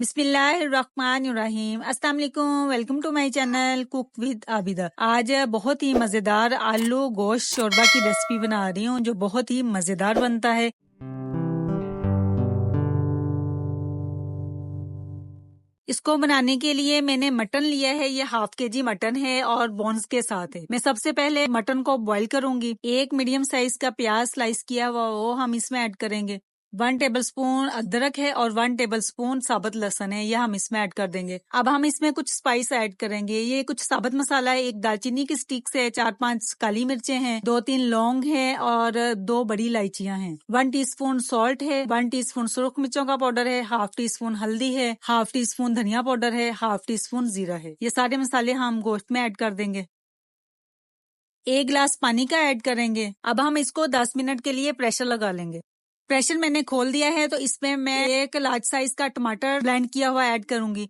बिस्मिल्लाहिर्रहमानिर्रहीम। अस्सलाम वालेकुम। Welcome to my channel cook with Abida. आज बहुत ही मज़ेदार आलू गोश्त शोरबा की रेसिपी बना रही हूँ जो बहुत ही मज़ेदार बनता है। इसको बनाने के लिए मैंने मटन लिया है, ये हाफ केजी मटन है और बोन्स के साथ है। मैं सबसे पहले मटन को बॉईल करूंगी। एक मीडियम साइज का प्याज स्लाइस किया हुआ वो हम इसमें ऐड करेंगे। 1 टेबलस्पून अदरक है और 1 टेबलस्पून साबुत लहसुन है, ये हम इसमें ऐड कर देंगे। अब हम इसमें कुछ स्पाइस ऐड करेंगे। ये कुछ साबुत मसाला है, एक दालचीनी की स्टिक्स है, 4-5 काली मिर्चें हैं, 2-3 लौंग है और 2 बड़ी इलायचियां हैं। 1 टीस्पून सॉल्ट है, 1 टीस्पून सुरख मिर्चों का पाउडर है, हाफ टी स्पून हल्दी है, हाफ टी स्पून धनिया पाउडर है, हाफ टी स्पून जीरा है। ये सारे मसाले हम गोश्त में ऐड कर देंगे। 1 गिलास पानी का ऐड करेंगे। अब हम इसको 10 मिनट के लिए प्रेशर लगा लेंगे। प्रेशर मैंने खोल दिया है तो इसमें मैं एक लार्ज साइज का टमाटर ब्लेंड किया हुआ ऐड करूंगी।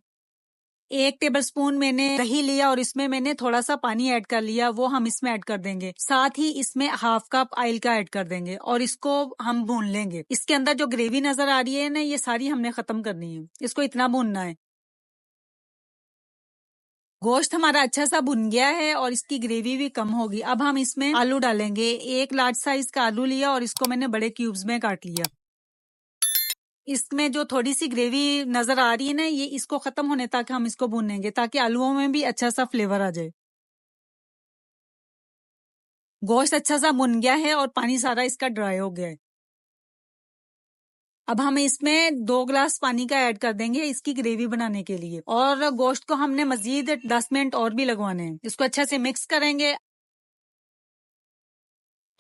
1 टेबलस्पून मैंने दही लिया और इसमें मैंने थोड़ा सा पानी ऐड कर लिया, वो हम इसमें ऐड कर देंगे। साथ ही इसमें हाफ कप ऑयल का ऐड कर देंगे और इसको हम भून लेंगे। इसके अंदर जो ग्रेवी नजर आ रही है ना, ये सारी हमने खत्म करनी है, इसको इतना भूनना है। गोश्त हमारा अच्छा सा भुन गया है और इसकी ग्रेवी भी कम होगी। अब हम इसमें आलू डालेंगे। एक लार्ज साइज का आलू लिया और इसको मैंने बड़े क्यूब्स में काट लिया। इसमें जो थोड़ी सी ग्रेवी नजर आ रही है ना, ये इसको खत्म होने तक हम इसको भूनेंगे ताकि आलूओं में भी अच्छा सा फ्लेवर आ जाए। गोश्त अच्छा सा भुन गया है और पानी सारा इसका ड्राई हो गया है। अब हम इसमें 2 गिलास पानी का ऐड कर देंगे इसकी ग्रेवी बनाने के लिए, और गोश्त को हमने मजीद 10 मिनट और भी लगवाने हैं। इसको अच्छे से मिक्स करेंगे।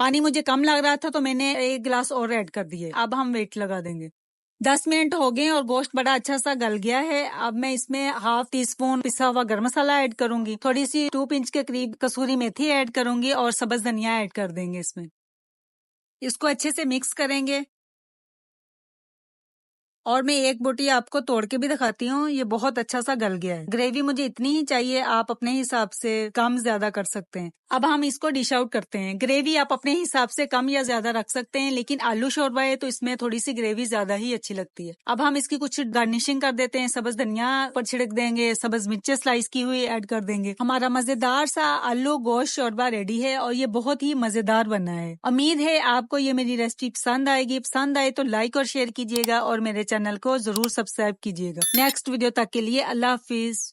पानी मुझे कम लग रहा था तो मैंने 1 गिलास और ऐड कर दिए। अब हम वेट लगा देंगे। 10 मिनट हो गए और गोश्त बड़ा अच्छा सा गल गया है। अब मैं इसमें हाफ टी स्पून पिसा हुआ गरम मसाला ऐड करूंगी, थोड़ी सी 2 पिंच के करीब कसूरी मेथी ऐड करूंगी और सब्ज धनिया ऐड कर देंगे इसमें। इसको अच्छे से मिक्स करेंगे। और मैं एक बोटी आपको तोड़ के भी दिखाती हूँ, ये बहुत अच्छा सा गल गया है। ग्रेवी मुझे इतनी ही चाहिए, आप अपने हिसाब से कम ज्यादा कर सकते हैं। अब हम इसको डिश आउट करते हैं। ग्रेवी आप अपने हिसाब से कम या ज्यादा रख सकते हैं, लेकिन आलू शोरबा है तो इसमें थोड़ी सी ग्रेवी ज्यादा ही अच्छी लगती है। अब हम इसकी कुछ गार्निशिंग कर देते हैं। सब्ज धनिया पर छिड़क देंगे, सब्ज मिर्चें स्लाइस की हुई ऐड कर देंगे। हमारा मजेदार सा आलू गोश्त शोरबा रेडी है और ये बहुत ही मजेदार बना है। उम्मीद है आपको ये मेरी रेसिपी पसंद आएगी। पसंद आए तो लाइक और शेयर कीजिएगा और मेरे चैनल को जरूर सब्सक्राइब कीजिएगा। नेक्स्ट वीडियो तक के लिए अल्लाह हाफिज।